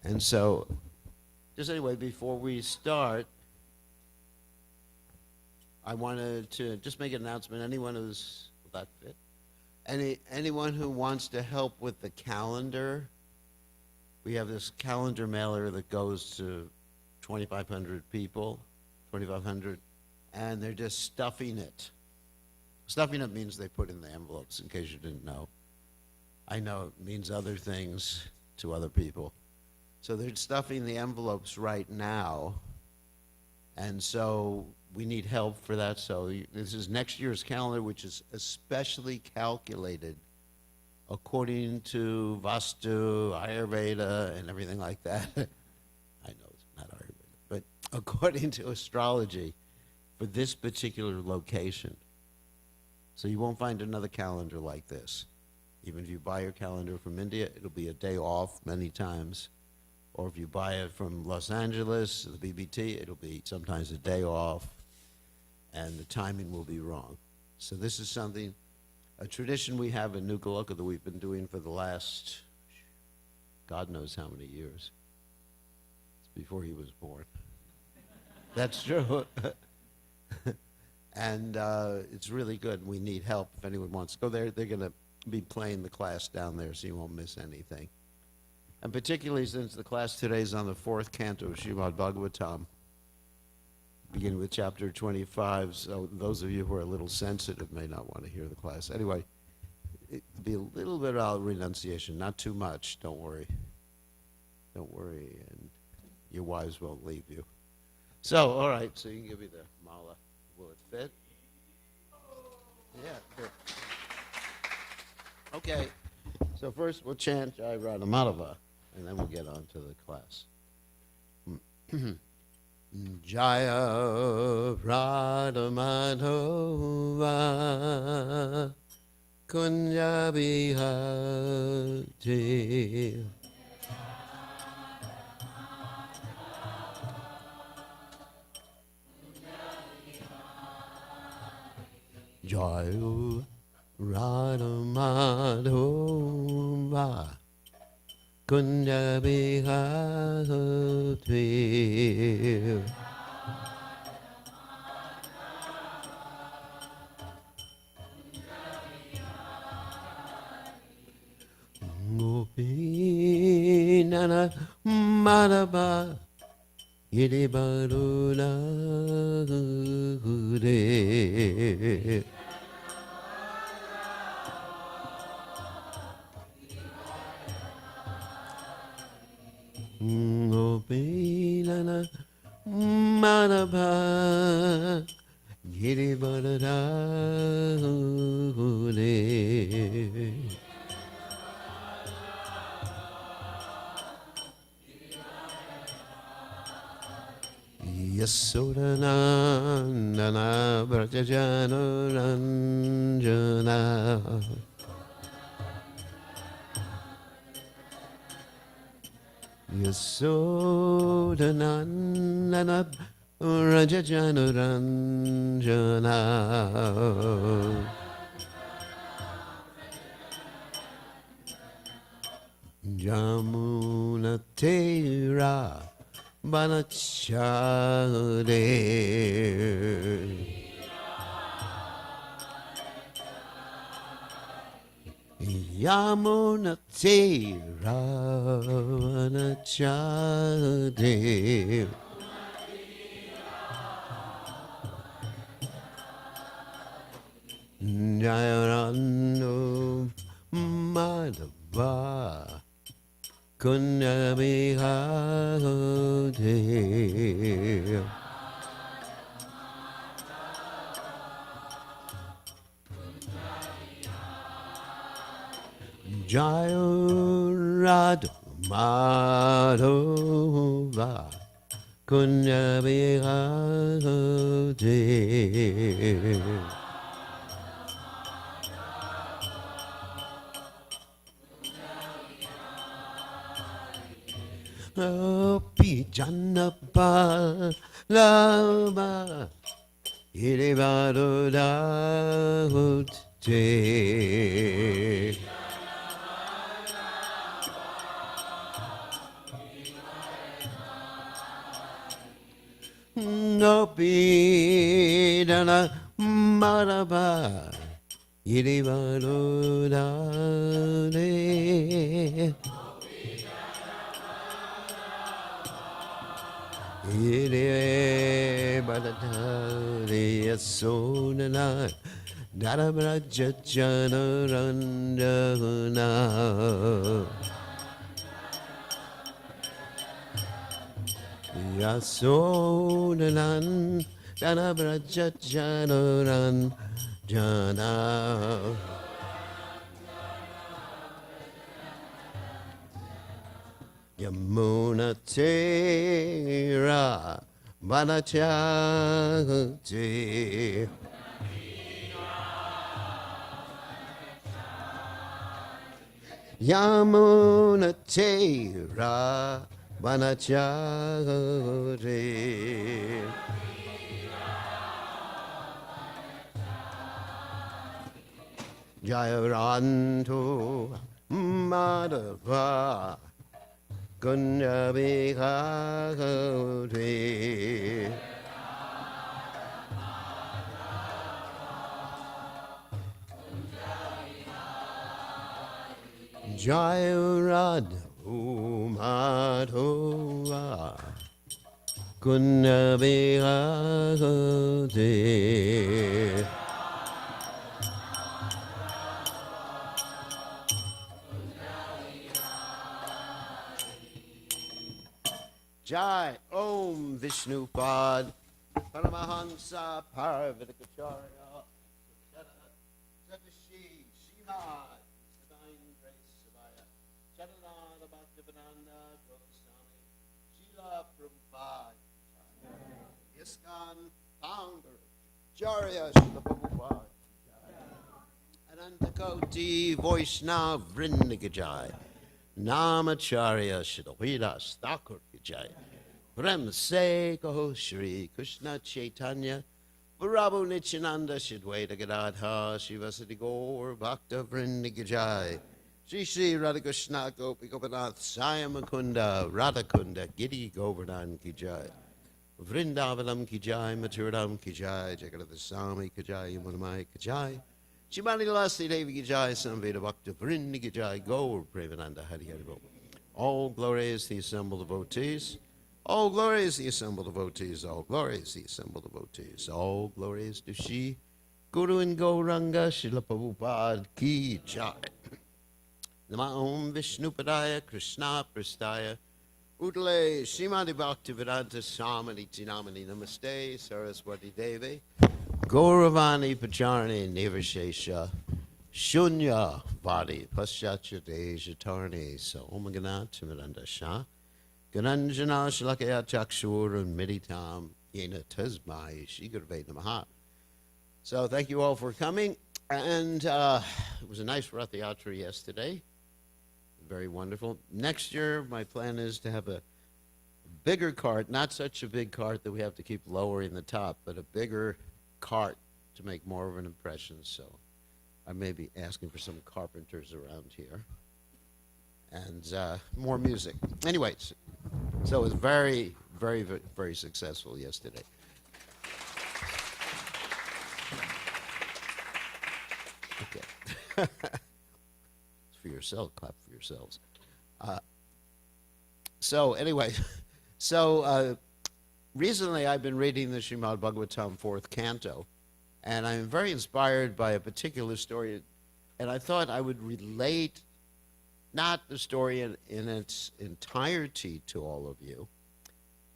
And so, just anyway, before we start, I wanted to just make an announcement. Anyone who's, will that fit? Anyone who wants to help with the calendar, we have this calendar mailer that goes to 2,500 people, 2,500, and they're just stuffing it. Stuffing it means they put in the envelopes, in case you didn't know. I know it means other things to other people. So they're stuffing the envelopes right now, and so we need help for that. So this is next year's calendar, which is especially calculated according to Vastu, Ayurveda, and everything like that. I know it's not Ayurveda, but according to astrology for this particular location. So you won't find another calendar like this. Even if you buy your calendar from India, it'll be a day off many times. Or if you buy it from Los Angeles, the BBT, it'll be sometimes a day off, and the timing will be wrong. So this is something, a tradition we have in Nukalaka that we've been doing for the last, God knows how many years. It's before he was born. That's true. And it's really good. We need help if anyone wants to go there. They're going to be playing the class down there, so you won't miss anything. And particularly since the class today is on the 4th canto of Shrimad Bhagavatam, beginning with chapter 25, so those of you who are a little sensitive may not want to hear the class. Anyway, it'll be a little bit of renunciation, not too much, don't worry. Don't worry, and your wives won't leave you. So, all right, so you can give me the mala. Will it fit? Yeah, good. Okay, so first we'll chant Jai Radhamadava, and then we'll get on to the class. Jaya Radhamadava Kunja Bihari Jaya Radhamadava Kunja Bihari Gopinana Madhava Giribaruna Hure Gopinana Madhava Giribaruna Hure Yasodanandana Brajajanuranjana Yasodanandana Brajajanuranjana Jamunatera Banachare Yamunatera Banachare Jayarano Madhava Kunja Bihari Jaya Radhamadava Kunja Bihari Pijanapa Lama Irivarudahute Gopi Dana Madaba Yirivarudane Yiri Badadari Yasunana Darabraja Janarandana Yasonanan Darabraja Janarandana Yamuna Tera Vanachati Yamuna Tera Vanachati Jayarantu Madhava Gunjabhikari Jayaradhu Madhava Gunjabhikari Jai Om Vishnu Pad Paramahansa Parvatikacharya Satashi Shrimad Divine Grace Savaya Charanada Bhaktivedanta Goswami Srila Prabhupada ISKCON Founder Charya Srila Prabhupada Anantakoti Vaishnava Vrinda Jai Namacharya Shri Thakur Jai Prem Se Kaho Shri Krishna Chaitanya Prabhu Nityananda Shidwaita Gadadha Shivasati Gaur Bhakta Vrinda Jai Shri Shri Radhakrishna Gopi Gopinath Sayamakunda Radhakunda Giri Govardhan Ki Jai Vrindavanam Ki Jai Maturadam Ki Jai Jagadata Swami Ki Jai Yamunamai Ki Jai Shimani Lasti Devi Ki Jai Samveda Bhakta Vrinda Ki Jai Gaur Premananda Hari Hari Bol. All glory is the assembled devotees. All glory is the assembled devotees. All glory is the assembled devotees. All glory is to Shri Guru and Gauranga Srila Prabhupada Ki Jai. Nama Om Vishnupadaya Krishna Prastaya Udale Srimati Bhaktivedanta Swami Namani Namaste Saraswati Devi Gauravani Pacharani Nivashesha Shunya Vadi Paschacha Dejatarni Somagana Timiranda Shah Gananjana Shalakaya Chakshur and Miditam Yena Tasmai Shigurve Namaha. So thank you all for coming. And it was a nice Rath Yatra yesterday. Very wonderful. Next year, my plan is to have a bigger cart, not such a big cart that we have to keep lowering the top, but a bigger cart to make more of an impression. So I may be asking for some carpenters around here and more music. Anyways, so it was very, very, very, very successful yesterday. Okay. It's for yourself, clap for yourselves. So anyway, recently I've been reading the Shrimad Bhagavatam 4th canto, and I'm very inspired by a particular story, and I thought I would relate not the story in its entirety to all of you,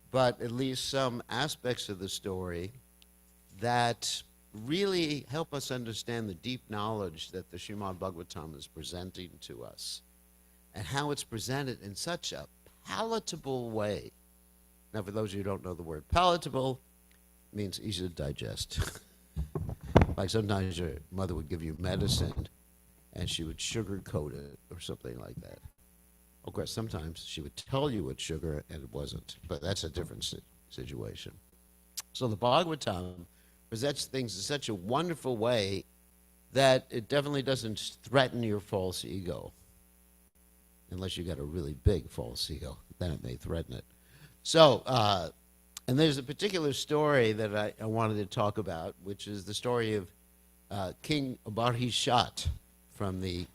but at least some aspects of the story that really help us understand the deep knowledge that the Shrimad Bhagavatam is presenting to us, and how it's presented in such a palatable way. Now, for those of you who don't know the word palatable, it means easy to digest. Like sometimes your mother would give you medicine and she would sugarcoat it or something like that. Of course, sometimes she would tell you it's sugar and it wasn't, but that's a different situation. So the Bhagavatam presents things in such a wonderful way that it definitely doesn't threaten your false ego. Unless you got a really big false ego, then it may threaten it. So And there's a particular story that I wanted to talk about, which is the story of King Barhishat from the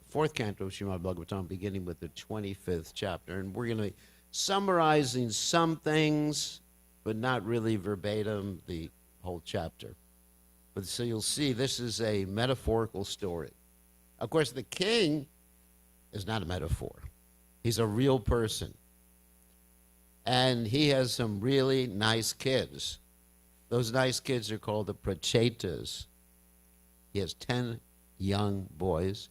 fourth canto of Shrimad Bhagavatam, beginning with the 25th chapter. And we're going to be summarizing some things, but not really verbatim the whole chapter. But so you'll see this is a metaphorical story. Of course, the king is not a metaphor. He's a real person. And he has some really nice kids. Those nice kids are called the prachetas. He has 10 young boys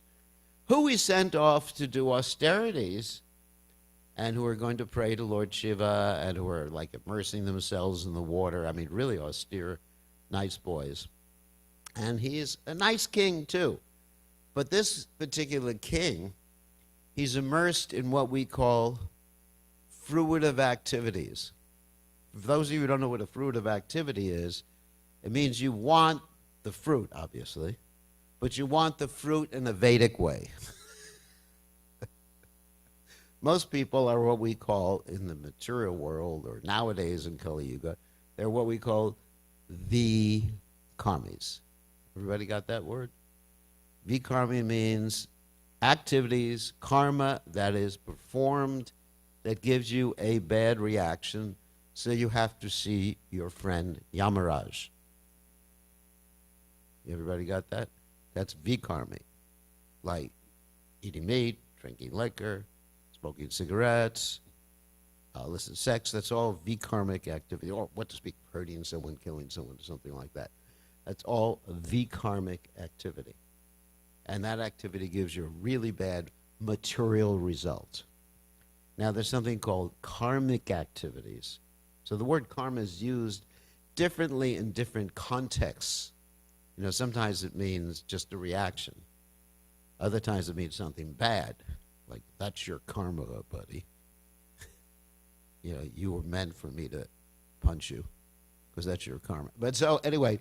who he sent off to do austerities and who are going to pray to Lord Shiva and who are like immersing themselves in the water. I mean, really austere, nice boys. And he's a nice king too. But this particular king, he's immersed in what we call fruitive activities. For those of you who don't know what a fruitive activity is, it means you want the fruit, obviously, but you want the fruit in a Vedic way. Most people are what we call, in the material world, or nowadays in Kali Yuga, they're what we call vikarmis. Everybody got that word? Vikarmi means activities, karma that is performed that gives you a bad reaction, so you have to see your friend Yamaraj. Everybody got that? That's vikarmi. Like eating meat, drinking liquor, smoking cigarettes, illicit sex, that's all vikarmic activity. Or what to speak, hurting someone, killing someone, something like that. That's all vikarmic activity. And that activity gives you a really bad material result. Now, there's something called karmic activities. So the word karma is used differently in different contexts. You know, sometimes it means just a reaction. Other times it means something bad, like that's your karma, buddy. You know, you were meant for me to punch you, because that's your karma. But so, anyway,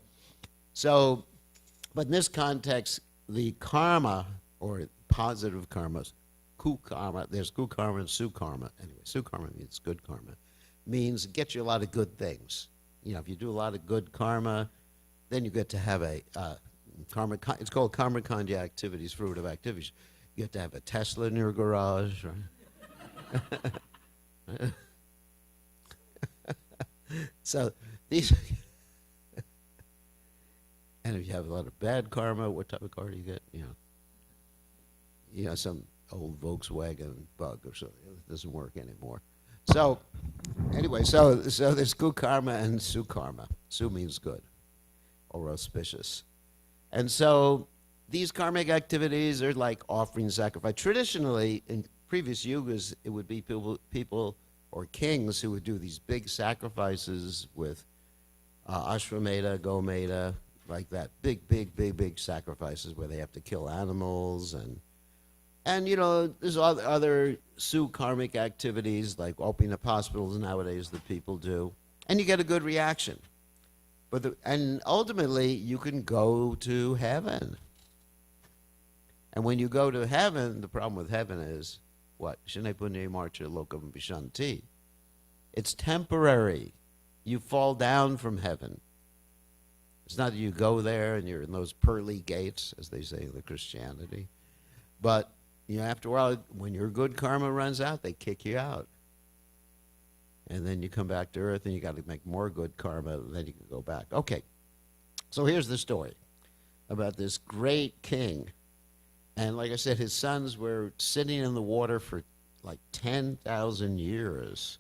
but in this context, the karma, or positive karmas, kukarma, there's kukarma and sukarma. Anyway, sukarma means good karma. Means it gets you a lot of good things. You know, if you do a lot of good karma, then you get to have a karma. It's called karma kanya activities, fruitive activities. You get to have a Tesla in your garage, right? So these, and if you have a lot of bad karma, what type of car do you get? You know, some old Volkswagen Bug or something. It doesn't work anymore. So anyway, so there's kukarma and sukarma. Su means good or auspicious. And so these karmic activities are like offering sacrifice. Traditionally, in previous yugas, it would be people or kings who would do these big sacrifices with ashwamedha, gomedha, like that. Big sacrifices where they have to kill animals and you know, there's other karmic activities like opening up hospitals nowadays that people do, and you get a good reaction. And ultimately, you can go to heaven. And when you go to heaven, the problem with heaven is what? Shane punye marcha lokam vishanti. It's temporary. You fall down from heaven. It's not that you go there and you're in those pearly gates, as they say in the Christianity, but you know, after a while, when your good karma runs out, they kick you out. And then you come back to earth and you got to make more good karma, and then you can go back. Okay, so here's the story about this great king. And like I said, his sons were sitting in the water for like 10,000 years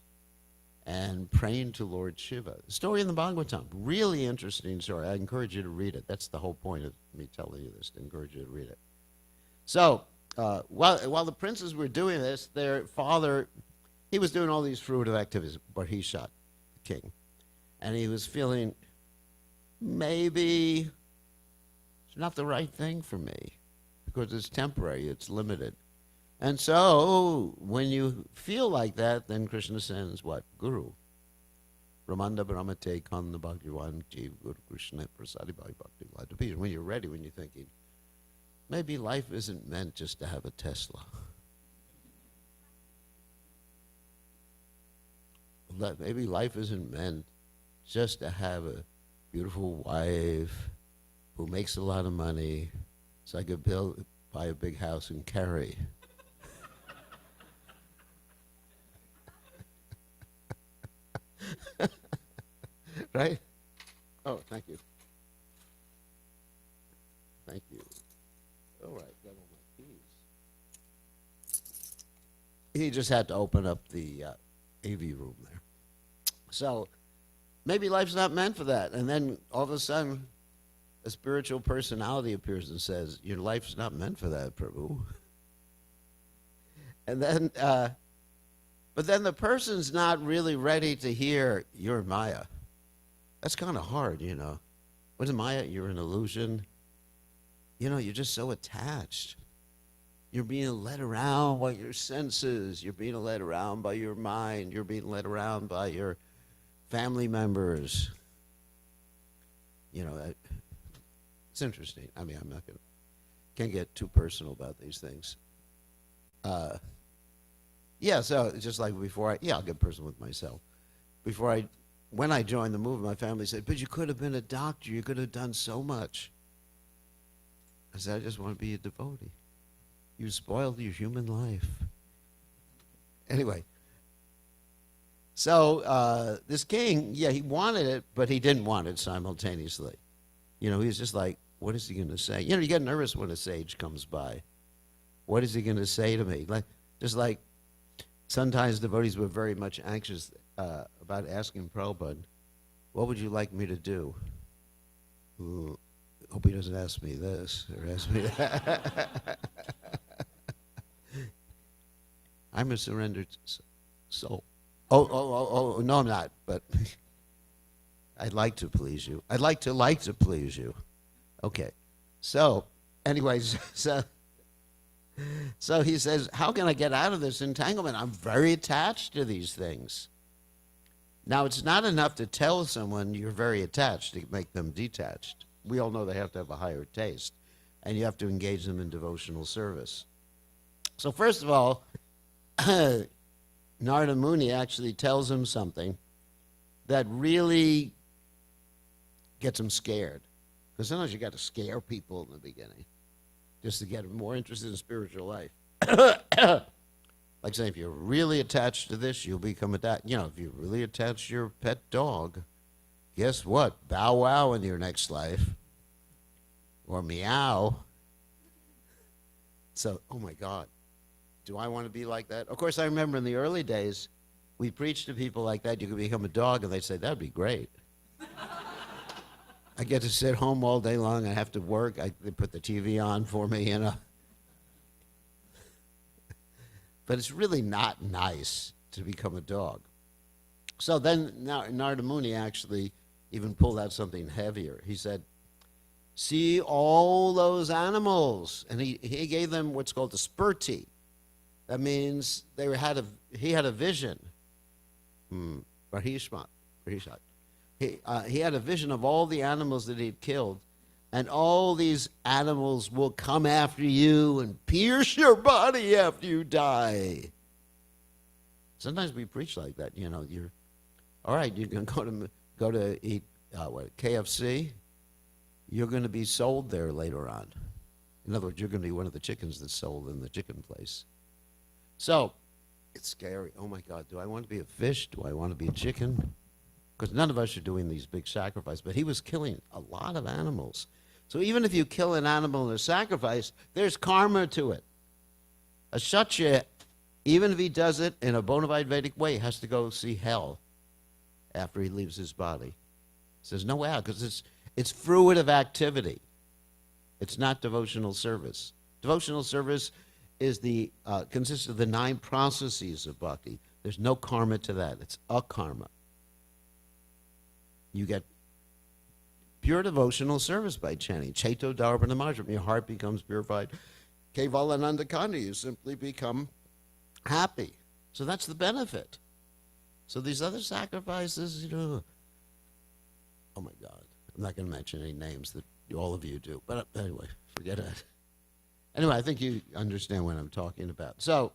and praying to Lord Shiva. The story in the Bhagavatam, really interesting story. I encourage you to read it. That's the whole point of me telling you this, to encourage you to read it. So, while the princes were doing this, their father, he was doing all these fruitive activities, but he shot the king. And he was feeling, maybe it's not the right thing for me, because it's temporary, it's limited. And so, when you feel like that, then Krishna sends what? Guru. Ramanda Brahmate Kanda Bhagavan Jiv Guru Krishna Prasadi Bhai Bhakti. When you're ready, when you're thinking, maybe life isn't meant just to have a Tesla. maybe life isn't meant just to have a beautiful wife who makes a lot of money so I could buy a big house in Cary. Right? Oh, thank you. Thank you. All right, got all my keys. He just had to open up the AV room there. So maybe life's not meant for that. And then all of a sudden, a spiritual personality appears and says, your life's not meant for that, Prabhu. And then, but then the person's not really ready to hear, you're Maya. That's kind of hard, you know. What is Maya? You're an illusion. You know, you're just so attached. You're being led around by your senses. You're being led around by your mind. You're being led around by your family members. You know, it's interesting. I mean, I'm not going to, can't get too personal about these things. Yeah, so just like before I'll get personal with myself. When I joined the movement, my family said, but you could have been a doctor. You could have done so much. I said, I just want to be a devotee. You spoiled your human life. Anyway, so this king, yeah, he wanted it, but he didn't want it simultaneously. You know, he was just like, what is he going to say? You know, you get nervous when a sage comes by. What is he going to say to me? Just like sometimes devotees were very much anxious about asking Prabhupada, what would you like me to do? Ooh, hope he doesn't ask me this or ask me that. I'm a surrendered soul. Oh, no, I'm not, but I'd like to please you. I'd like to please you. Okay. So, anyways, so he says, how can I get out of this entanglement? I'm very attached to these things. Now, it's not enough to tell someone you're very attached to make them detached. We all know they have to have a higher taste, and you have to engage them in devotional service. So first of all, Narada Muni actually tells him something that really gets him scared. Because sometimes you got to scare people in the beginning just to get them more interested in spiritual life. Like saying, if you're really attached to this, you'll become attached. You know, if you're really attached to your pet dog, guess what? Bow wow in your next life. Or meow. So, oh my God. Do I want to be like that? Of course, I remember in the early days, we preached to people like that. You could become a dog, and they'd say, that'd be great. I get to sit home all day long. I have to work. They put the TV on for me, you know. But it's really not nice to become a dog. So then Narada Muni actually even pulled out something heavier. He said, see all those animals. And he gave them what's called the spurti. That means he had a vision. Rahishmat. He had a vision of all the animals that he'd killed, and all these animals will come after you and pierce your body after you die. Sometimes we preach like that. You know, you're all right. You can go to eat KFC. You're going to be sold there later on. In other words, you're going to be one of the chickens that's sold in the chicken place. So it's scary. Oh my God, do I want to be a fish? Do I want to be a chicken? Because none of us are doing these big sacrifices, but he was killing a lot of animals. So even if you kill an animal in a sacrifice, there's karma to it. A Kshatriya, even if he does it in a bona fide Vedic way, has to go see hell after he leaves his body. He says, no way out, because it's fruitive activity. It's not devotional service. Devotional service is consists of the 9 processes of bhakti. There's no karma to that. It's akarma. You get pure devotional service by chanting Chaito Dharvana Majram. Your heart becomes purified. Kevalananda Kanda, you simply become happy. So that's the benefit. So these other sacrifices, you know, oh my God. I'm not going to mention any names that all of you do. But anyway, forget it. Anyway, I think you understand what I'm talking about. So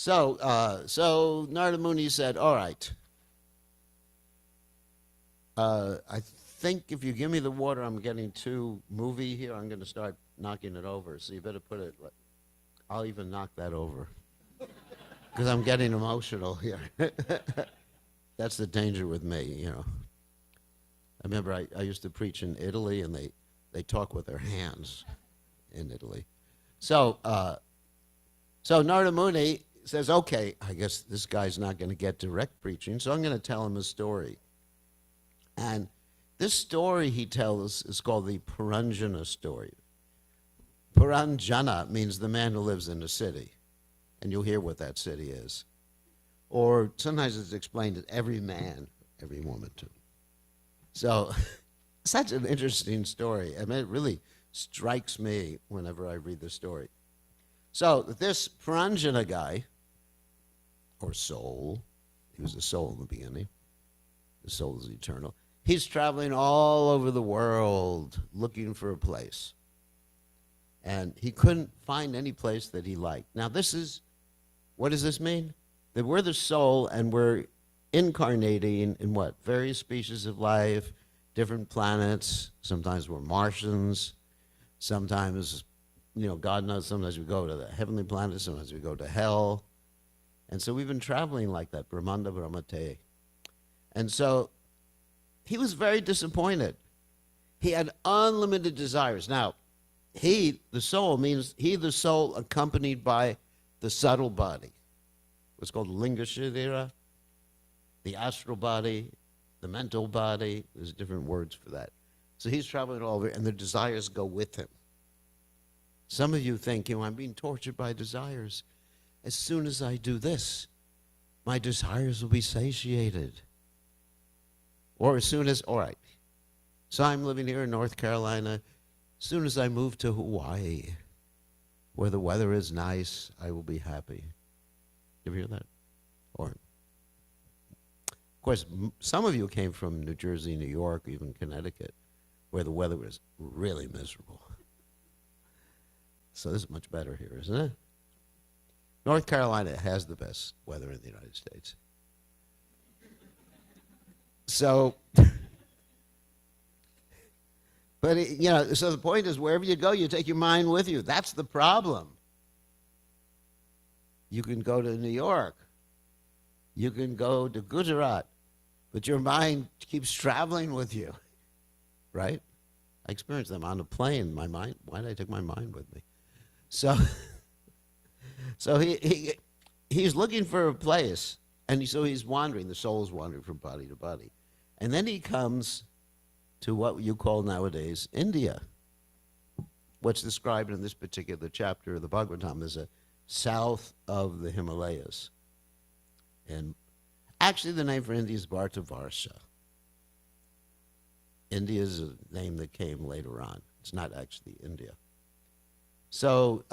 Narada Muni said, all right, I think if you give me the water, I'm getting too movie here. I'm going to start knocking it over. So you better put it. I'll even knock that over because I'm getting emotional here. That's the danger with me, you know. I remember I used to preach in Italy, and they talk with their hands in Italy. So Narada Muni says, okay, I guess this guy's not going to get direct preaching, so I'm going to tell him a story. And this story he tells is called the Puranjana story. Puranjana means the man who lives in a city, and you'll hear what that city is. Or sometimes it's explained as every man, every woman too. So, such an interesting story. I mean, it really strikes me whenever I read the story. So, this Puranjana guy, or soul, he was a soul in the beginning, the soul is eternal, he's traveling all over the world looking for a place. And he couldn't find any place that he liked. Now, what does this mean? That we're the soul and we're incarnating in what? Various species of life, different planets. Sometimes we're Martians. Sometimes, God knows, sometimes we go to the heavenly planets, sometimes we go to hell. And so we've been traveling like that, Brahmanda Brahmate. And so he was very disappointed. He had unlimited desires. Now, the soul means the soul accompanied by the subtle body. What's called Linga Sharira, the astral body, the mental body. There's different words for that. So he's traveling all over, and the desires go with him. Some of you think, I'm being tortured by desires. As soon as I do this, my desires will be satiated. Or as soon as, all right, so I'm living here in North Carolina. As soon as I move to Hawaii, where the weather is nice, I will be happy. You ever hear that? Or, of course, some of you came from New Jersey, New York, even Connecticut, where the weather was really miserable. So this is much better here, isn't it? North Carolina has the best weather in the United States. So, but, so the point is, wherever you go, you take your mind with you. That's the problem. You can go to New York. You can go to Gujarat. But your mind keeps traveling with you, right? I experienced them on a plane. My mind, why did I take my mind with me? So he's looking for a place, and so he's wandering. The soul's wandering from body to body. And then he comes to what you call nowadays India. What's described in this particular chapter of the Bhagavatam is a south of the Himalayas. And actually the name for India is Bhartavarsha. India is a name that came later on. It's not actually India. So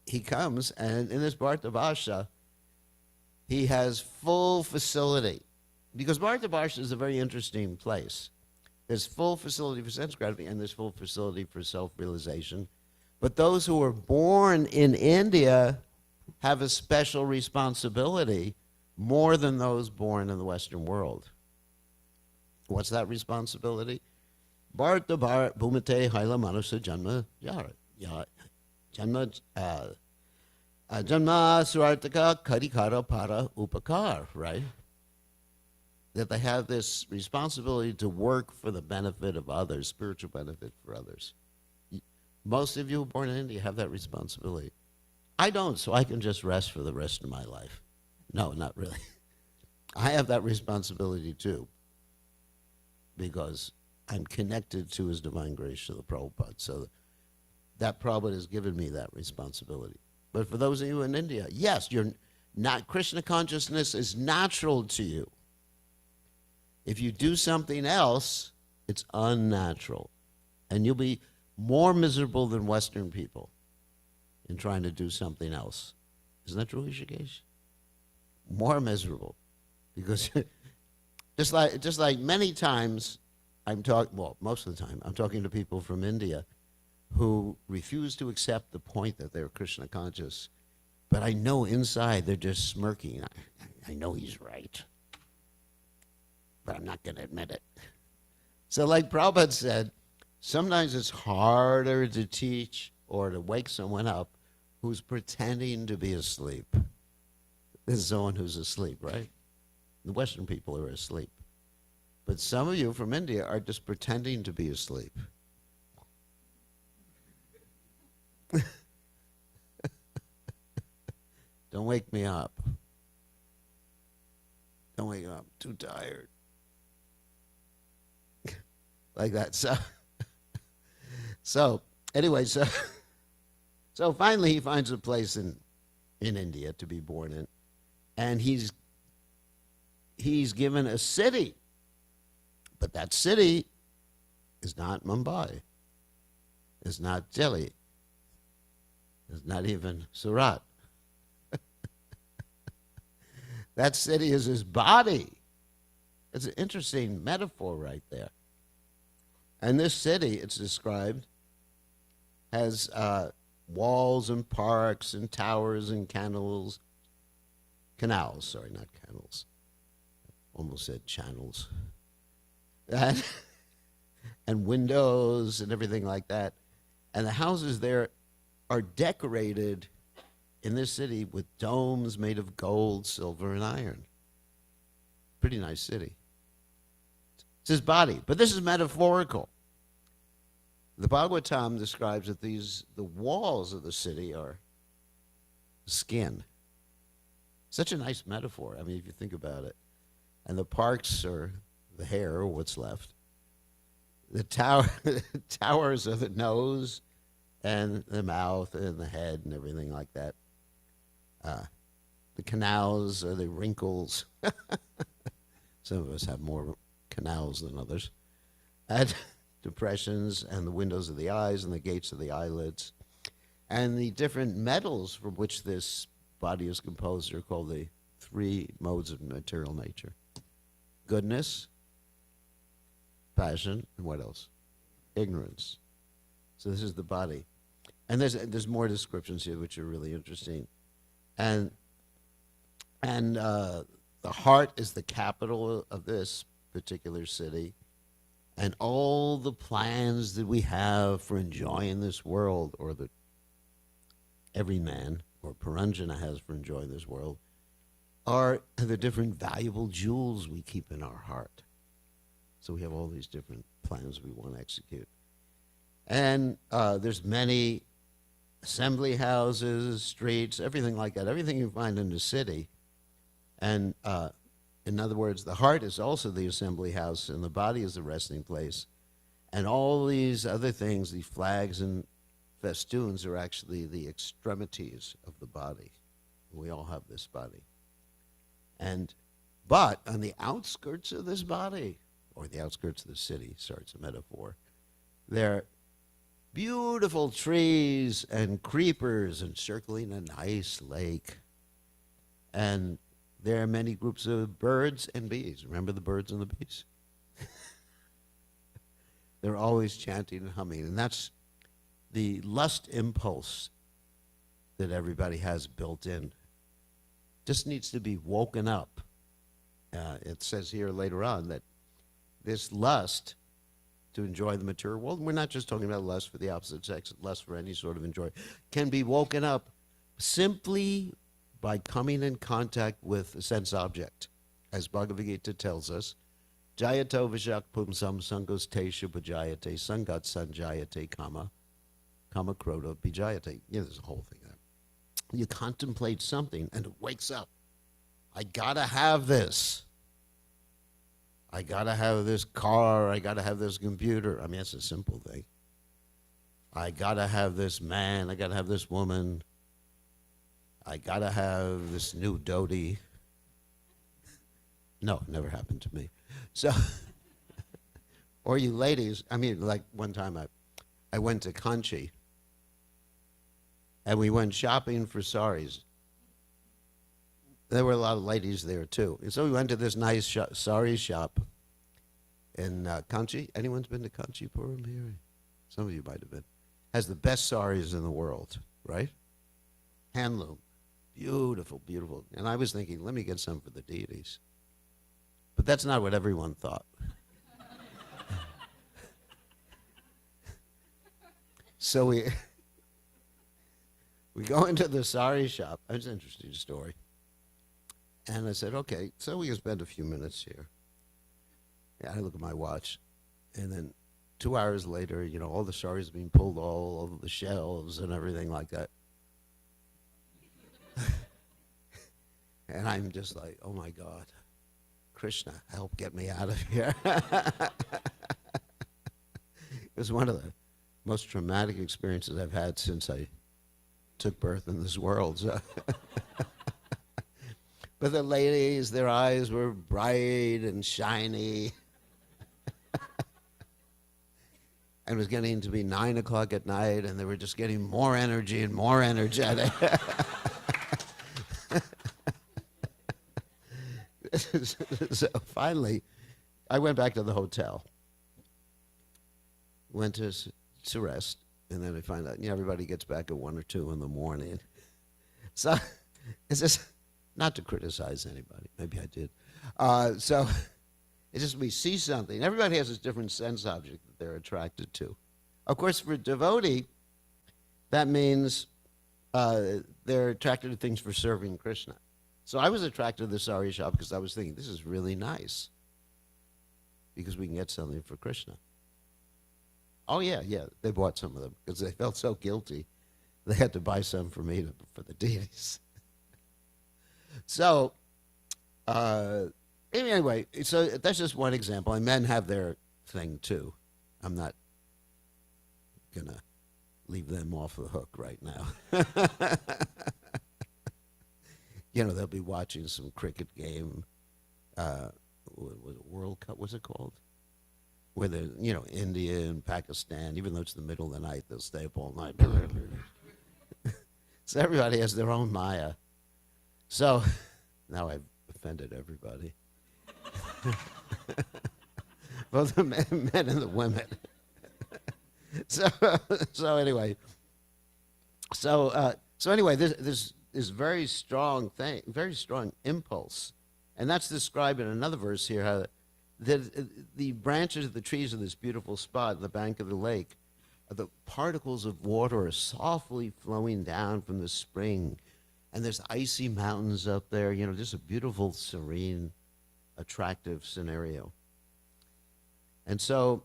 he comes, and in this Bhartavarsha, he has full facility. Because Bhartavarsha is a very interesting place. There's full facility for sense gratification, and there's full facility for self-realization. But those who are born in India have a special responsibility more than those born in the Western world. What's that responsibility? Bharta Bharat Bhumate Haila Manusa Janma Janma Janma Surartaka Karikara Para Upakar, right? That they have this responsibility to work for the benefit of others, spiritual benefit for others. Most of you who are born in India have that responsibility. I don't, so I can just rest for the rest of my life. No, not really. I have that responsibility too, because I'm connected to His Divine Grace, to the Prabhupada. So that Prabhupada has given me that responsibility. But for those of you in India, yes, Krishna consciousness is natural to you. If you do something else, it's unnatural. And you'll be more miserable than Western people in trying to do something else. Isn't that true, Rishikesh? More miserable. Because just like many times most of the time, I'm talking to people from India who refuse to accept the point that they're Krishna conscious. But I know inside they're just smirking. I know he's right. but I'm not going to admit it. So like Prabhupada said, sometimes it's harder to teach or to wake someone up who's pretending to be asleep than someone who's asleep, right? The Western people are asleep. But some of you from India are just pretending to be asleep. Don't wake me up. Don't wake up. I'm too tired. Like that. So anyway, so finally he finds a place in India to be born in. And he's given a city. But that city is not Mumbai. It's not Delhi. It's not even Surat. That city is his body. It's an interesting metaphor right there. And this city, it's described, has walls and parks and towers and canals, sorry, not canals. Almost said channels. And windows and everything like that. And the houses there are decorated in this city with domes made of gold, silver, and iron. Pretty nice city. It's his body, but this is metaphorical. The Bhagavatam describes that the walls of the city are skin. Such a nice metaphor. I mean, if you think about it. And the parks are the hair, or what's left. The towers are the nose and the mouth and the head and everything like that. The canals are the wrinkles. Some of us have more canals than others. And depressions and the windows of the eyes and the gates of the eyelids. And the different metals from which this body is composed are called the three modes of material nature. Goodness, passion, and what else? Ignorance. So this is the body. And there's more descriptions here which are really interesting. And the heart is the capital of this particular city. And all the plans that we have for enjoying this world, or that every man or Puranjana has for enjoying this world, are the different valuable jewels we keep in our heart. So we have all these different plans we want to execute. And there's many assembly houses, streets, everything like that, everything you find in the city. And in other words, the heart is also the assembly house, and the body is the resting place. And all these other things, these flags and festoons, are actually the extremities of the body. We all have this body. But on the outskirts of this body, or the outskirts of the city, sorry, it's a metaphor, there are beautiful trees and creepers encircling a nice lake. And there are many groups of birds and bees. Remember the birds and the bees? They're always chanting and humming. And that's the lust impulse that everybody has built in. Just needs to be woken up. It says here later on that this lust to enjoy the material world, we're not just talking about lust for the opposite sex, lust for any sort of enjoy, can be woken up simply by coming in contact with a sense object. As Bhagavad Gita tells us, Jayato vishak pumsam sangostesha bhajayate sangat sanjayate kama kroto bijayate. Yeah, there's a whole thing there. You contemplate something and it wakes up. I gotta have this. I gotta have this car. I gotta have this computer. I mean, that's a simple thing. I gotta have this man. I gotta have this woman. I gotta have this new dhoti. No, it never happened to me. So, or you ladies, I mean, like one time I went to Kanchi and we went shopping for saris. There were a lot of ladies there too. And so we went to this nice sari shop in Kanchi. Anyone's been to Kanchipuram here? Some of you might have been. Has the best saris in the world, right? Handloom. Beautiful, beautiful. And I was thinking, let me get some for the deities. But that's not what everyone thought. So we go into the sari shop. It's an interesting story. And I said, okay, so we can spend a few minutes here. Yeah, I look at my watch. And then 2 hours later, you know, all the saris being pulled all over the shelves and everything like that. And I'm just like, oh my God, Krishna, help get me out of here. It was one of the most traumatic experiences I've had since I took birth in this world. So. But the ladies, their eyes were bright and shiny. And it was getting to be 9 o'clock at night, and they were just getting more energy and more energetic. So finally, I went back to the hotel, went to rest, and then I find out, everybody gets back at 1 or 2 in the morning. So it's just, not to criticize anybody, maybe I did. So it's just we see something. Everybody has this different sense object that they're attracted to. Of course, for a devotee, that means they're attracted to things for serving Krishna. So I was attracted to the sari shop because I was thinking, this is really nice because we can get something for Krishna. Oh, yeah, they bought some of them because they felt so guilty. They had to buy some for me for the deities. So, anyway, so that's just one example. And men have their thing, too. I'm not going to leave them off the hook right now. They'll be watching some cricket game. World Cup, what's it called? Where they're, India and Pakistan, even though it's the middle of the night, they'll stay up all night. So everybody has their own Maya. So now I've offended everybody. Both the men and the women. So anyway. So anyway, this very strong thing, very strong impulse. And that's described in another verse here, how the branches of the trees of this beautiful spot, the bank of the lake, the particles of water are softly flowing down from the spring. And there's icy mountains up there, just a beautiful, serene, attractive scenario. And so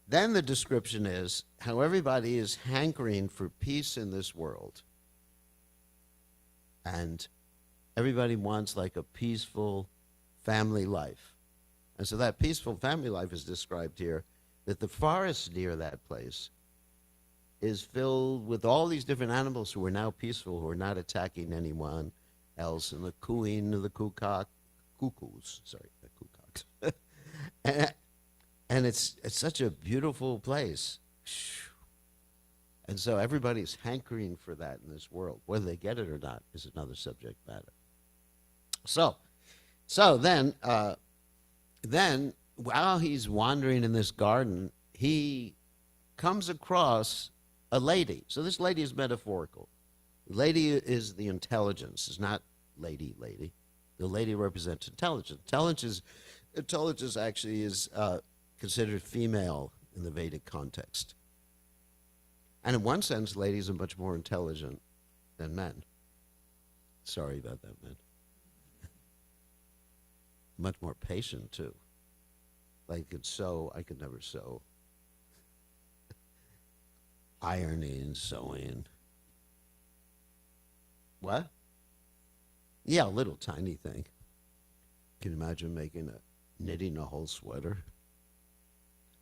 then the description is how everybody is hankering for peace in this world. And everybody wants like a peaceful family life. And so that peaceful family life is described here, that the forest near that place is filled with all these different animals who are now peaceful, who are not attacking anyone else, and the cooing of the cuckoos, and it's such a beautiful place. And so everybody's hankering for that in this world. Whether they get it or not is another subject matter. So then while he's wandering in this garden, he comes across a lady. So this lady is metaphorical. The lady is the intelligence. It's not lady. The lady represents intelligence. Intelligence actually is considered female in the Vedic context. And in one sense, ladies are much more intelligent than men. Sorry about that, men. Much more patient, too. Like I could never sew. Ironing, sewing. What? Yeah, a little tiny thing. Can you imagine knitting a whole sweater?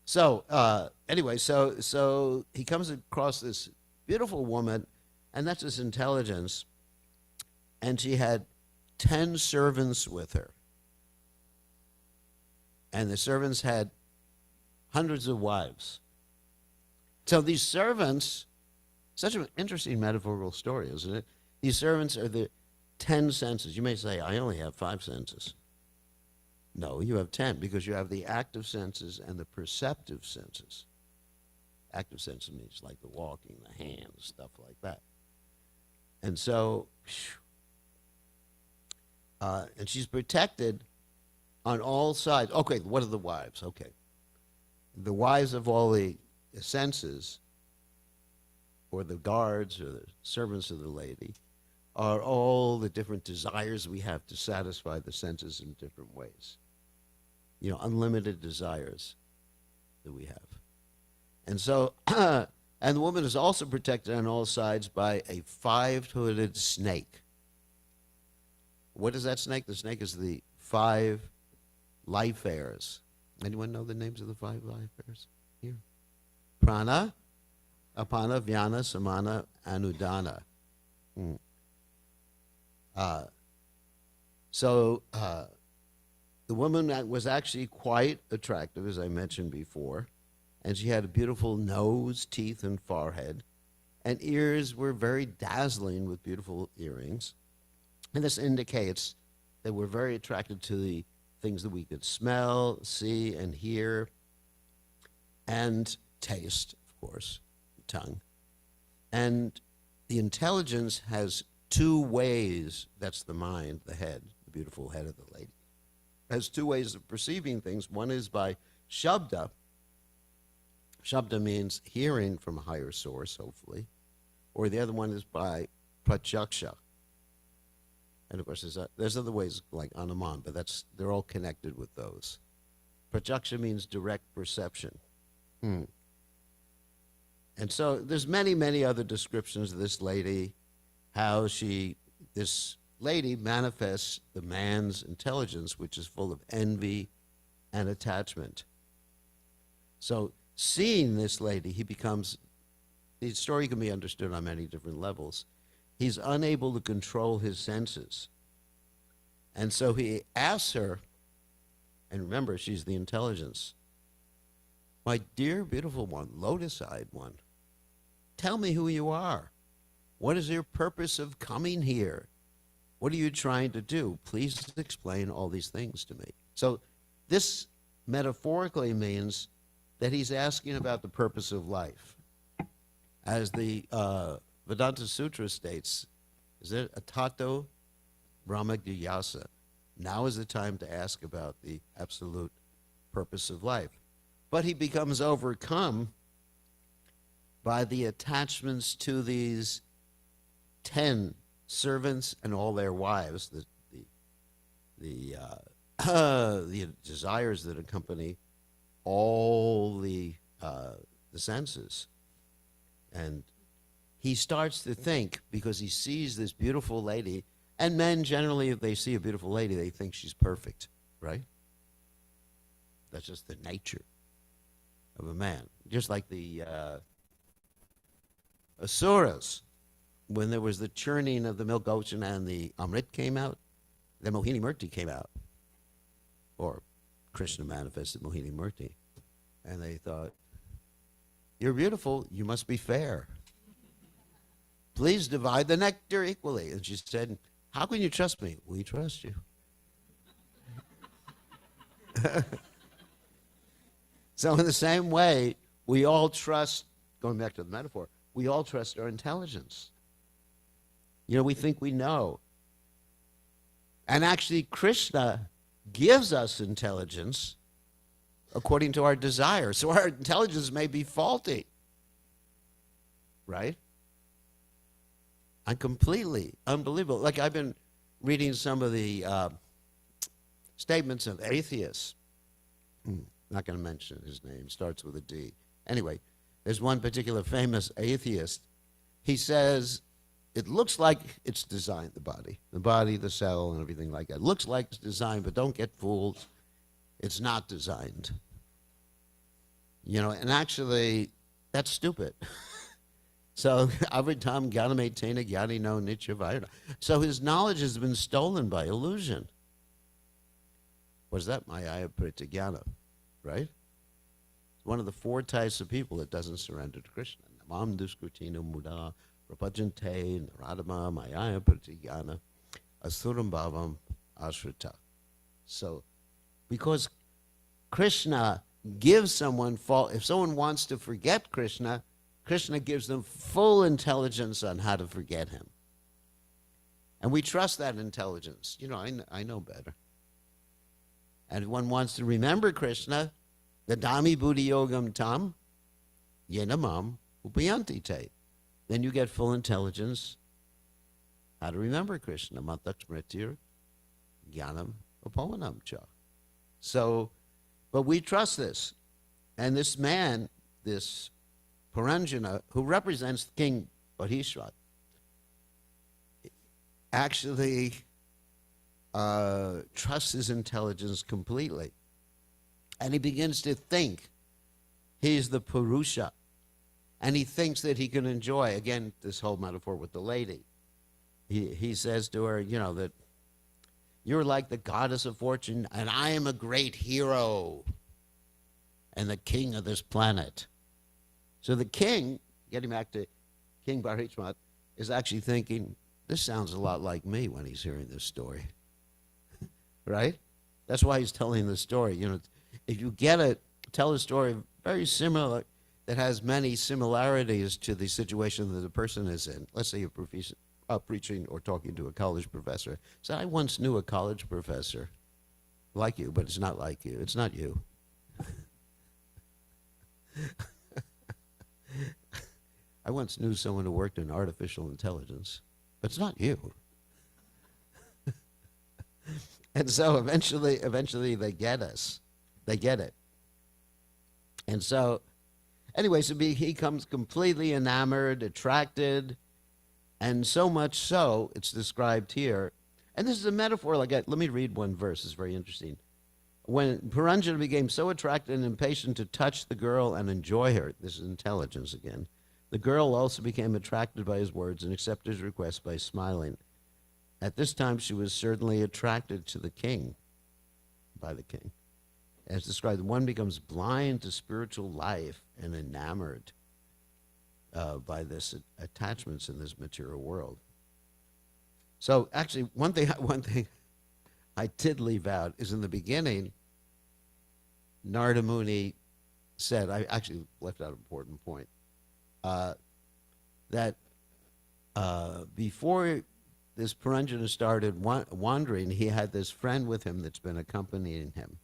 So anyway, so he comes across this beautiful woman, and that's his intelligence, and she had 10 servants with her. And the servants had hundreds of wives. So these servants, such an interesting metaphorical story, isn't it? These servants are the 10 senses. You may say, I only have 5 senses. No, you have 10, because you have the active senses and the perceptive senses. Active senses means like the walking, the hands, stuff like that. And so, and she's protected on all sides. Okay, what are the wives? Okay. The wives of all the senses, or the guards, or the servants of the lady, are all the different desires we have to satisfy the senses in different ways. You know, unlimited desires that we have. And so, and the woman is also protected on all sides by a five-hooded snake. What is that snake? The snake is the five life heirs. Anyone know the names of the five life heirs here? Prana, Apana, Vyana, Samana, Anudana. So the woman was actually quite attractive, as I mentioned before, and she had a beautiful nose, teeth, and forehead, and ears were very dazzling with beautiful earrings. And this indicates that we're very attracted to the things that we could smell, see, and hear, and taste, of course, tongue. And the intelligence has two ways, that's the mind, the head, the beautiful head of the lady, has two ways of perceiving things. One is by shabda. Shabda means hearing from a higher source, hopefully. Or the other one is by pratyaksha. And of course, there's other ways like Anuman, but they're all connected with those. Pratyaksha means direct perception. And so there's many, many other descriptions of this lady, how this lady manifests the man's intelligence, which is full of envy and attachment. So seeing this lady, the story can be understood on many different levels. He's unable to control his senses. And so he asks her, and remember, she's the intelligence, my dear, beautiful one, lotus-eyed one, tell me who you are. What is your purpose of coming here? What are you trying to do? Please explain all these things to me. So this metaphorically means that he's asking about the purpose of life. As the Vedanta Sutra states, is it atato brahmagnyasa? Now is the time to ask about the absolute purpose of life. But he becomes overcome by the attachments to these 10 servants and all their wives, the desires that accompany all the senses. And he starts to think, because he sees this beautiful lady, and men generally, if they see a beautiful lady, they think she's perfect, right? That's just the nature of a man. Just like the Asuras, when there was the churning of the milk ocean and the Amrit came out, the Mohini Murti came out. Or Krishna manifested Mohini Murti. And they thought, you're beautiful, you must be fair. Please divide the nectar equally. And she said, how can you trust me? We trust you. So in the same way, we all trust, going back to the metaphor, we all trust our intelligence. You know, we think we know. And actually, Krishna gives us intelligence according to our desire. So our intelligence may be faulty. Right? And completely unbelievable. Like I've been reading some of the statements of atheists. Not going to mention his name. Starts with a D. Anyway, there's one particular famous atheist. He says, it looks like it's designed, the body, the cell, and everything like that. It looks like it's designed, but don't get fooled. It's not designed. You know, and actually, that's stupid. So, avitam gyaname tena gyani no nityavayana. So his knowledge has been stolen by illusion. What's that? Maya pritigyana, right? One of the 4 types of people that doesn't surrender to Krishna. Namam duskrutino muda prapajante naradama maya pratigyana asuram bhavam ashrita. So, because Krishna gives someone if someone wants to forget Krishna, Krishna gives them full intelligence on how to forget him. And we trust that intelligence. You know, I know better. And if one wants to remember Krishna, the Dami Buddhi Yogam Tam, Yenamam Upayanti Te. Then you get full intelligence how to remember Krishna. Matakshmritir Jnanam Upamanam Cha. So, but we trust this. And this man, this Puranjana, who represents King Bodhisattva, actually trusts his intelligence completely. And he begins to think he's the Purusha. And he thinks that he can enjoy, again, this whole metaphor with the lady. He says to her, you know, that you're like the goddess of fortune, and I am a great hero and the king of this planet. So the king, getting back to King Bharishmat, is actually thinking, this sounds a lot like me when he's hearing this story. Right? That's why he's telling the story. You know, if you get it, tell a story very similar, that has many similarities to the situation that the person is in. Let's say you're preaching or talking to a college professor. So I once knew a college professor like you, but it's not like you. It's not you. I once knew someone who worked in artificial intelligence, but it's not you. And so eventually they get us. They get it. And so, anyway, so he comes completely enamored, attracted, and so much so, it's described here. And this is a metaphor. Let me read one verse. It's very interesting. When Puranjana became so attracted and impatient to touch the girl and enjoy her, this is intelligence again, the girl also became attracted by his words and accepted his request by smiling. At this time, she was certainly attracted to the king, by the king. As described, one becomes blind to spiritual life and enamored by this attachments in this material world. So actually, one thing I did leave out is in the beginning, Narada Muni said, I actually left out an important point, that before this Puranjana started wandering, he had this friend with him that's been accompanying him.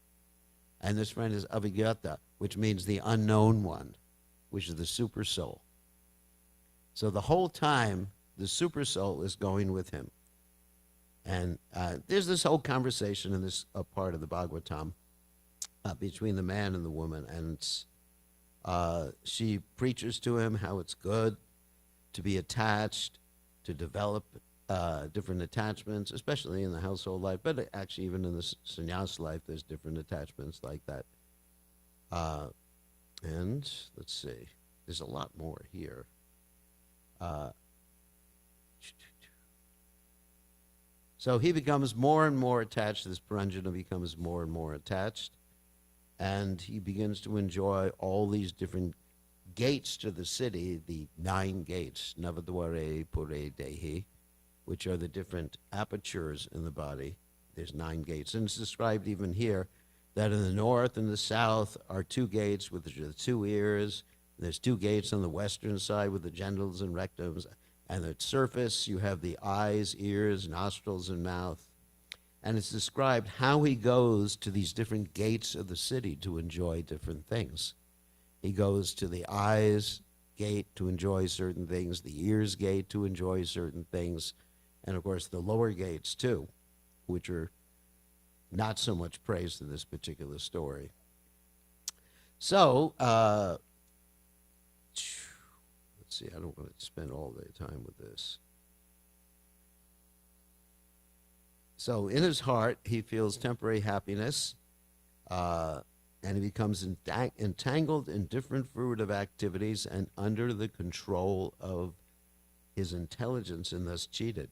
And this friend is Abhigyata, which means the unknown one, which is the super soul. So the whole time, the super soul is going with him. And there's this whole conversation in this part of the Bhagavatam between the man and the woman. And she preaches to him how it's good to be attached, to develop different attachments, especially in the household life, but actually even in the sannyas life, there's different attachments like that. And let's see, there's a lot more here. So he becomes more and more attached. This Puranjana becomes more and more attached, and he begins to enjoy all these different gates to the city, the 9 gates, Navadware Pure Dehi, which are the different apertures in the body. There's 9 gates. And it's described even here that in the north and the south are 2 gates with the 2 ears. There's 2 gates on the western side with the genitals and rectums. And at surface, you have the eyes, ears, nostrils, and mouth. And it's described how he goes to these different gates of the city to enjoy different things. He goes to the eyes gate to enjoy certain things, the ears gate to enjoy certain things, and of course the lower gates too, which are not so much praised in this particular story. So, let's see, I don't want to spend all the time with this. So in his heart, he feels temporary happiness, and he becomes entangled in different fruitive activities and under the control of his intelligence and thus cheated.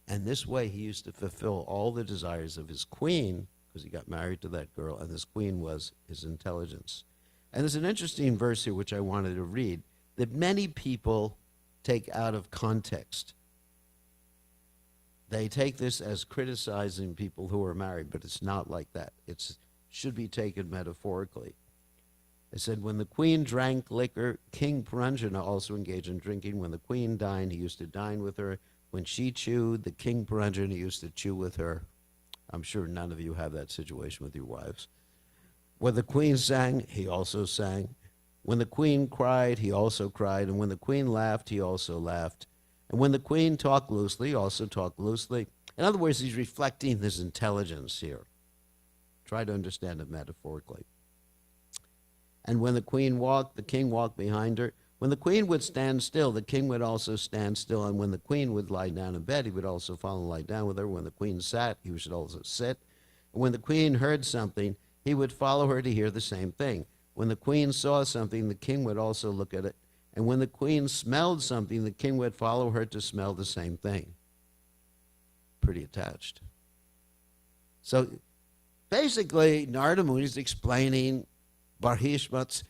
And this way he used to fulfill all the desires of his queen, because he got married to that girl, and this queen was his intelligence. And there's an interesting verse here which I wanted to read that many people take out of context. They take this as criticizing people who are married, but it's not like that. It should be taken metaphorically. It said, when the queen drank liquor, King Puranjana also engaged in drinking. When the queen dined, he used to dine with her. When she chewed, the King Puranjana used to chew with her. I'm sure none of you have that situation with your wives. When the queen sang, he also sang. When the queen cried, he also cried. And when the queen laughed, he also laughed. And when the queen talked loosely, he also talked loosely. In other words, he's reflecting his intelligence here. Try to understand it metaphorically. And when the queen walked, the king walked behind her. When the queen would stand still, the king would also stand still. And when the queen would lie down in bed, he would also follow and lie down with her. When the queen sat, he should also sit. And when the queen heard something, he would follow her to hear the same thing. When the queen saw something, the king would also look at it. And when the queen smelled something, the king would follow her to smell the same thing. Pretty attached. So basically, Narada Muni is explaining Barhishmat's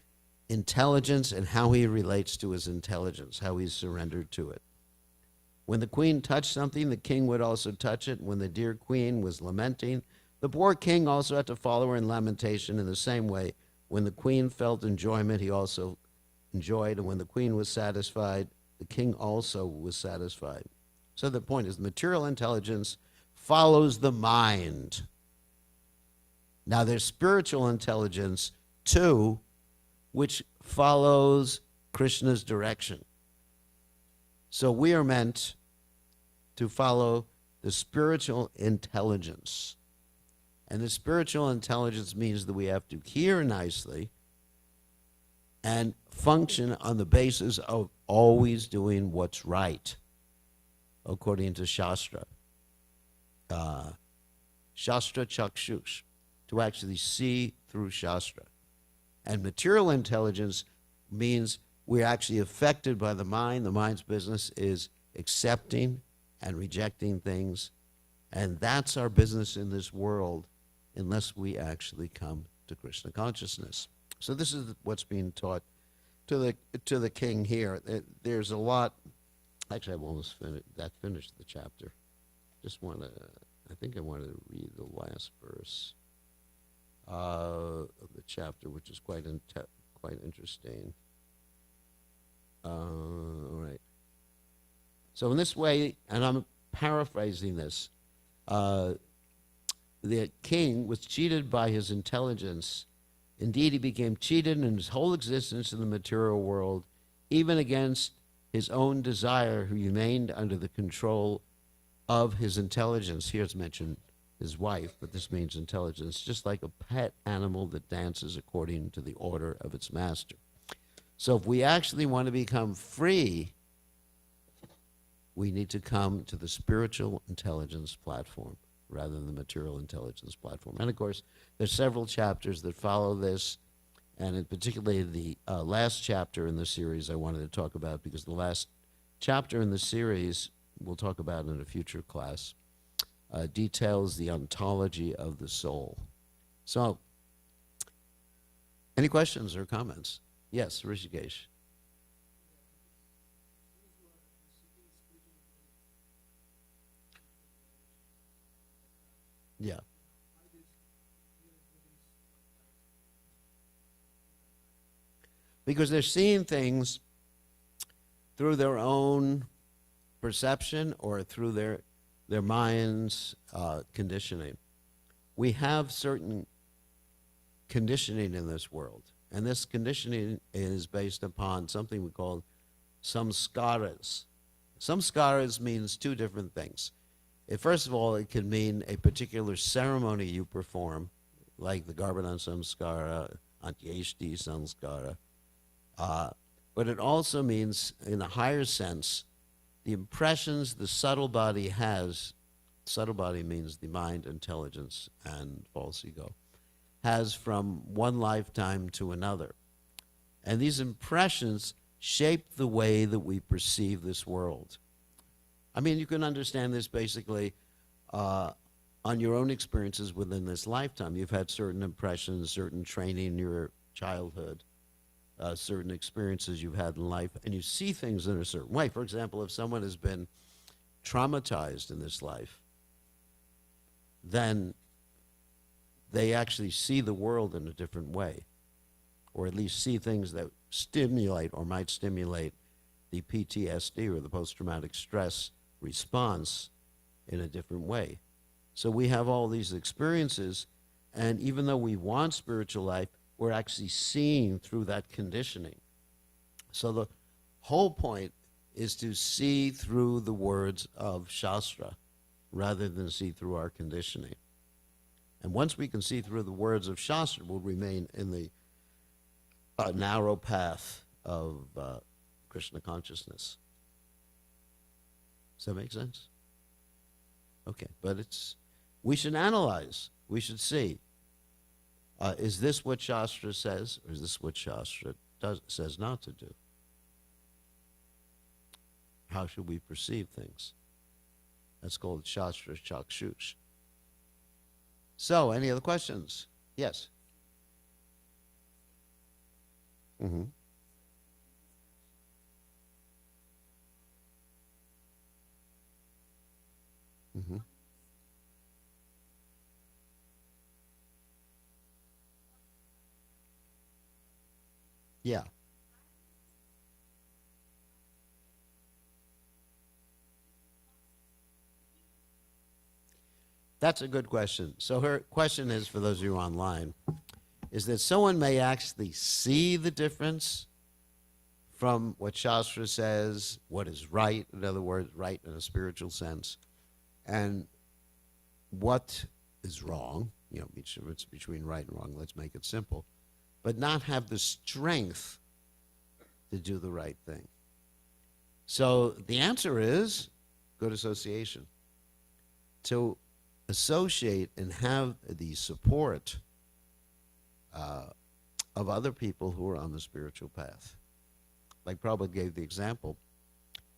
intelligence and how he relates to his intelligence, how he's surrendered to it. When the queen touched something, the king would also touch it. When the dear queen was lamenting, the poor king also had to follow her in lamentation in the same way. When the queen felt enjoyment, he also enjoyed. And when the queen was satisfied, the king also was satisfied. So the point is, material intelligence follows the mind. Now there's spiritual intelligence too, which follows Krishna's direction. So we are meant to follow the spiritual intelligence. And the spiritual intelligence means that we have to hear nicely and function on the basis of always doing what's right, according to Shastra. Shastra Chakshush, to actually see through Shastra. And material intelligence means we're actually affected by the mind. The mind's business is accepting and rejecting things. And that's our business in this world unless we actually come to Krishna consciousness. So this is what's being taught to the king here. There's a lot. Actually, I've almost finished the chapter. I think I wanted to read the last verse of the chapter, which is quite interesting. All right. So in this way, and I'm paraphrasing this, the king was cheated by his intelligence. Indeed, he became cheated in his whole existence in the material world, even against his own desire, who remained under the control of his intelligence. Here's mentioned his wife, but this means intelligence, just like a pet animal that dances according to the order of its master. So if we actually want to become free, we need to come to the spiritual intelligence platform rather than the material intelligence platform. And of course, there's several chapters that follow this, and in particularly the last chapter in the series I wanted to talk about, because the last chapter in the series we'll talk about in a future class, details the ontology of the soul. So, any questions or comments? Yes, Rishikesh. Yeah. Because they're seeing things through their own perception or through their mind's conditioning. We have certain conditioning in this world, and this conditioning is based upon something we call samskaras. Samskaras means two different things. First of all, it can mean a particular ceremony you perform, like the Garbhadan samskara, Antyeshti samskara. But it also means, in a higher sense, the impressions the subtle body has, subtle body means the mind, intelligence, and false ego, has from one lifetime to another. And these impressions shape the way that we perceive this world. I mean, you can understand this basically on your own experiences within this lifetime. You've had certain impressions, certain training in your childhood, certain experiences you've had in life, and you see things in a certain way. For example, if someone has been traumatized in this life, then they actually see the world in a different way, or at least see things that stimulate or might stimulate the PTSD or the post-traumatic stress response in a different way. So we have all these experiences, and even though we want spiritual life, we're actually seeing through that conditioning. So the whole point is to see through the words of Shastra rather than see through our conditioning. And once we can see through the words of Shastra, we'll remain in the narrow path of Krishna consciousness. Does that make sense? Okay, but we should analyze. We should see. Is this what Shastra says, or is this what Shastra says not to do? How should we perceive things? That's called Shastra Chakshush. So, any other questions? Yes. Mm-hmm. Mm-hmm. Yeah. That's a good question. So her question is, for those of you online, is that someone may actually see the difference from what Shastra says, what is right, in other words, right in a spiritual sense, and what is wrong, it's between right and wrong, let's make it simple, but not have the strength to do the right thing. So the answer is good association. To associate and have the support of other people who are on the spiritual path. Like Prabhupada gave the example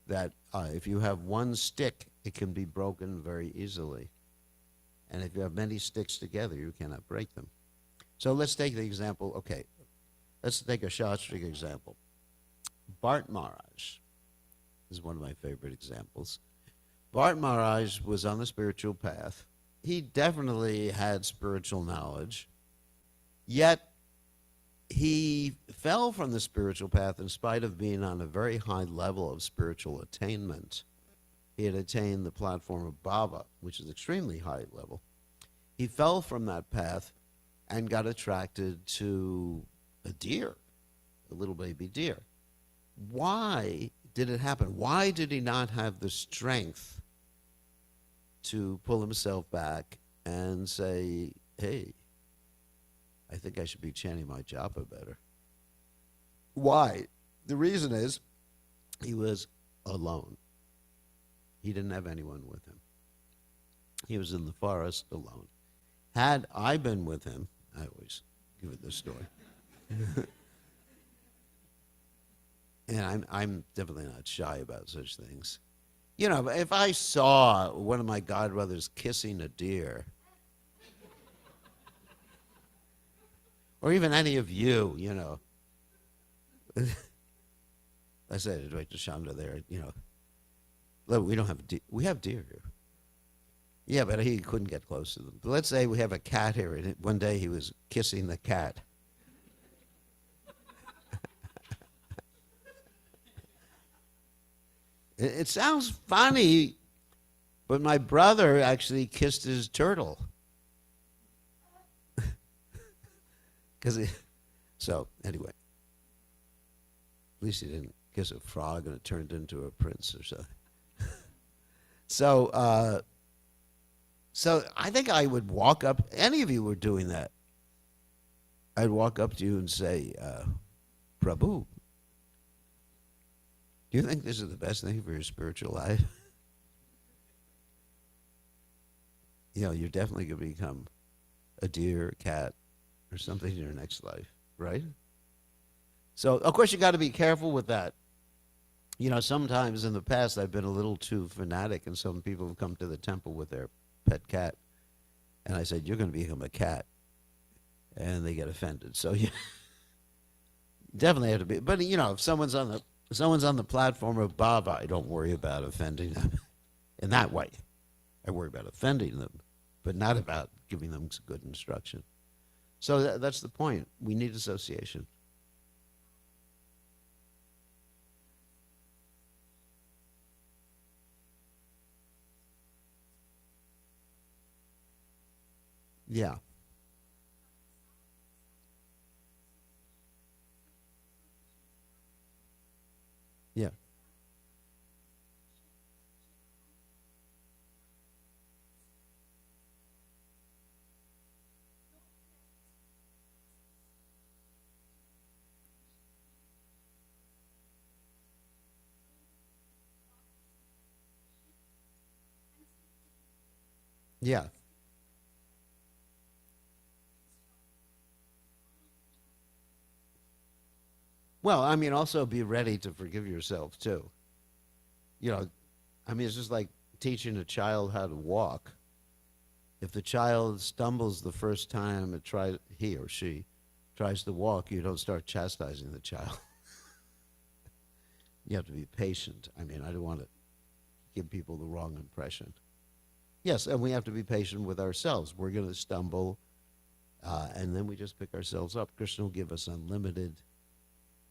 that if you have one stick, it can be broken very easily. And if you have many sticks together, you cannot break them. So let's take the example, okay, let's take a Shastric example. Bart Maharaj is one of my favorite examples. Bart Maharaj was on the spiritual path. He definitely had spiritual knowledge, yet he fell from the spiritual path in spite of being on a very high level of spiritual attainment. He had attained the platform of Bhava, which is extremely high level. He fell from that path and got attracted to a deer, a little baby deer. Why did it happen? Why did he not have the strength to pull himself back and say, hey, I think I should be chanting my japa better? Why? The reason is he was alone. He didn't have anyone with him. He was in the forest alone. Had I been with him, I always give it this story. And I'm definitely not shy about such things. If I saw one of my godbrothers kissing a deer, or even any of you, I said right to Chandra there, look, we don't have we have deer here. Yeah, but he couldn't get close to them. But let's say we have a cat here, and one day he was kissing the cat. It sounds funny, but my brother actually kissed his turtle. So, anyway. At least he didn't kiss a frog and it turned into a prince or something. So I think I would walk up, any of you were doing that. I'd walk up to you and say, Prabhu, do you think this is the best thing for your spiritual life? You're definitely going to become a deer, a cat, or something in your next life, right? So, of course, you got to be careful with that. Sometimes in the past I've been a little too fanatic, and some people have come to the temple with their pet cat, and I said, you're going to become a cat, and they get offended. So you definitely have to be. But if someone's on the platform of Bhava, I don't worry about offending them in that way. I worry about offending them, but not about giving them good instruction. So that's the point. We need association. Yeah. Yeah. Yeah. Well, I mean, also be ready to forgive yourself too. You know, I mean, it's just like teaching a child how to walk. If the child stumbles the first time he or she tries to walk, you don't start chastising the child. You have to be patient. I mean, I don't want to give people the wrong impression. Yes, and we have to be patient with ourselves. We're going to stumble, and then we just pick ourselves up. Krishna will give us unlimited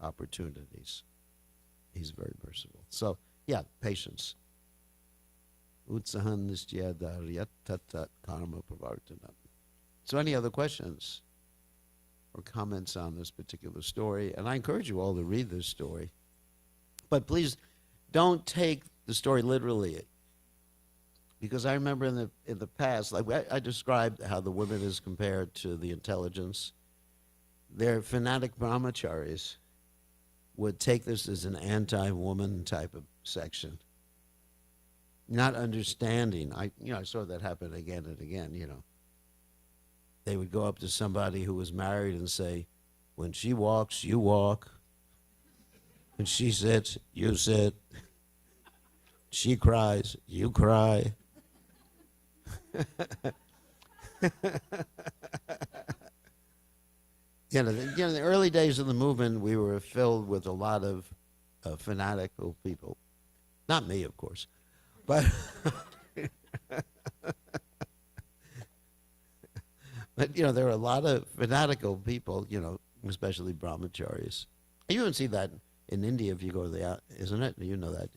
opportunities. He's very merciful. So, yeah, patience. Utsahan nisyadaryat tatat karma pravartanam. So, any other questions or comments on this particular story? And I encourage you all to read this story. But please don't take the story literally. Because I remember in the past, like I described how the women is compared to the intelligence. Their fanatic brahmacharis would take this as an anti-woman type of section, not understanding. I saw that happen again and again. They would go up to somebody who was married and say, "When she walks, you walk. When she sits, you sit. She cries, you cry." The early days of the movement, we were filled with a lot of fanatical people. Not me, of course, but but there were a lot of fanatical people. Especially brahmacharis. You even see that in India if you go to isn't it? You know that.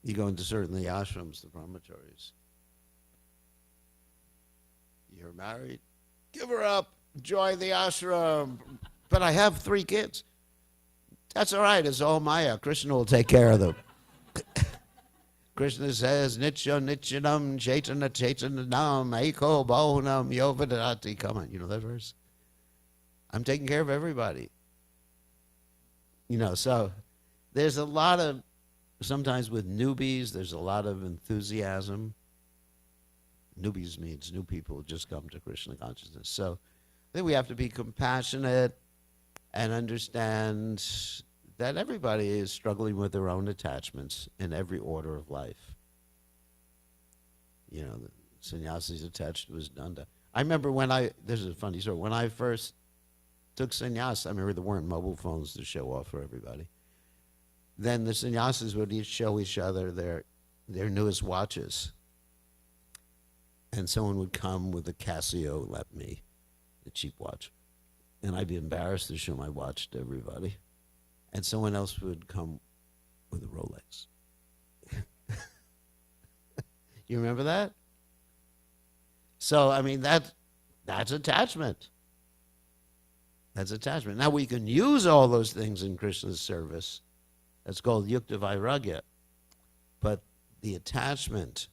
You go into certain the ashrams, the brahmacharis. You're married? Give her up. Join the ashram. But I have 3 kids. That's all right. It's all Maya. Krishna will take care of them. Krishna says, Nitya Nityanam Chaitanya Chaitanam Eko Bahunam Yovadati. Come on, you know that verse? I'm taking care of everybody. So there's a lot of, sometimes with newbies, there's a lot of enthusiasm. Newbies means new people who just come to Krishna consciousness. So then we have to be compassionate and understand that everybody is struggling with their own attachments in every order of life. The sannyasi's attached to his danda. I remember this is a funny story, when I first took sannyas, I remember there weren't mobile phones to show off for everybody. Then the sannyasis would each show each other their newest watches. And someone would come with a Casio, let me, a cheap watch. And I'd be embarrassed to show my watch to everybody. And someone else would come with a Rolex. You remember that? So, I mean, that's attachment. That's attachment. Now, we can use all those things in Krishna's service. That's called yukta vairagya. But the attachment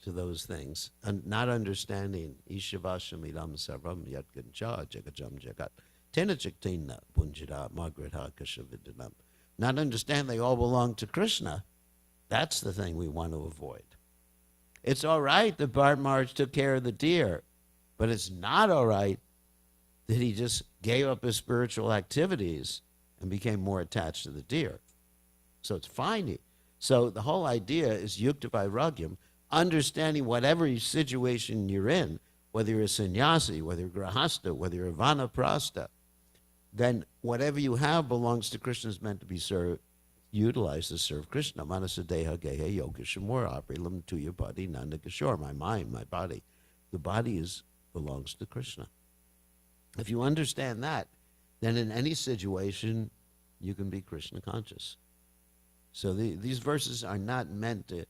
to those things, and not understanding Ishavasham idam sarvam yatgancha jagajam jagat tena chaktina punjira magradha kashavidanam. Not understand they all belong to Krishna. That's the thing we want to avoid. It's all right that Bart March took care of the deer, but it's not all right that he just gave up his spiritual activities and became more attached to the deer. So it's fine. So the whole idea is yukta vairagyam, understanding whatever situation you're in, whether you're a sannyasi, whether you're grahasta, whether you're a vanaprastha, then whatever you have belongs to Krishna, is meant to be utilized to serve Krishna. Manasa deha gehe yogishamur aprilam to your body, nanda kishore, my mind, my body. The body belongs to Krishna. If you understand that, then in any situation, you can be Krishna conscious. So these verses are not meant to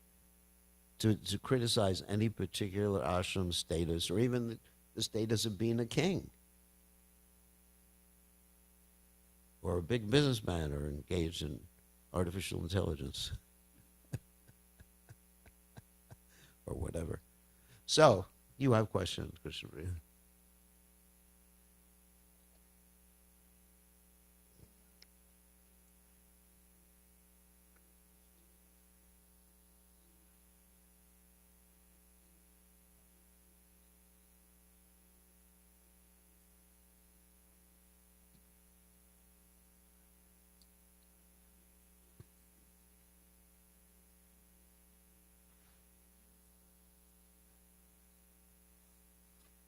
to criticize any particular ashram status or even the status of being a king or a big businessman or engaged in artificial intelligence or whatever. So, you have questions, Krishna.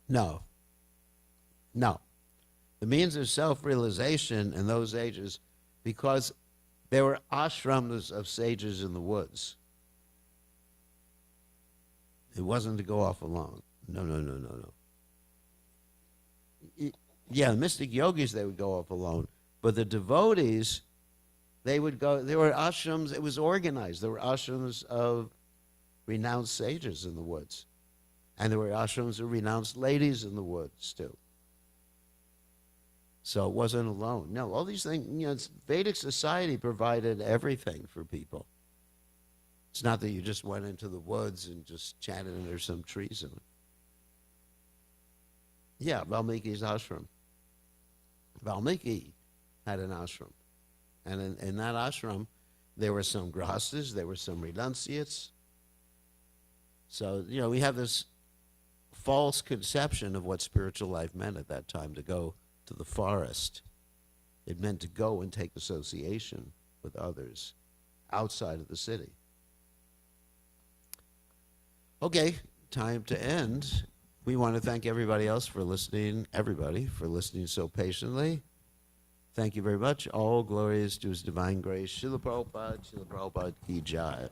No, no. The means of self-realization in those ages, because there were ashrams of sages in the woods. It wasn't to go off alone. No, no, no, no, no. Yeah, the mystic yogis, they would go off alone. But the devotees, they would go, there were ashrams, it was organized. There were ashrams of renounced sages in the woods. And there were ashrams of renounced ladies in the woods, too. So it wasn't alone. No, all these things, Vedic society provided everything for people. It's not that you just went into the woods and just chatted under some trees. Yeah, Valmiki's ashram. Valmiki had an ashram. And in that ashram, there were some grahastas, there were some renunciates. So, we have this false conception of what spiritual life meant at that time, to go to the forest. It meant to go and take association with others outside of the city. Okay, time to end. We want to thank everybody else for listening, so patiently. Thank you very much. All glories to His divine grace. Srila Prabhupada ki jai.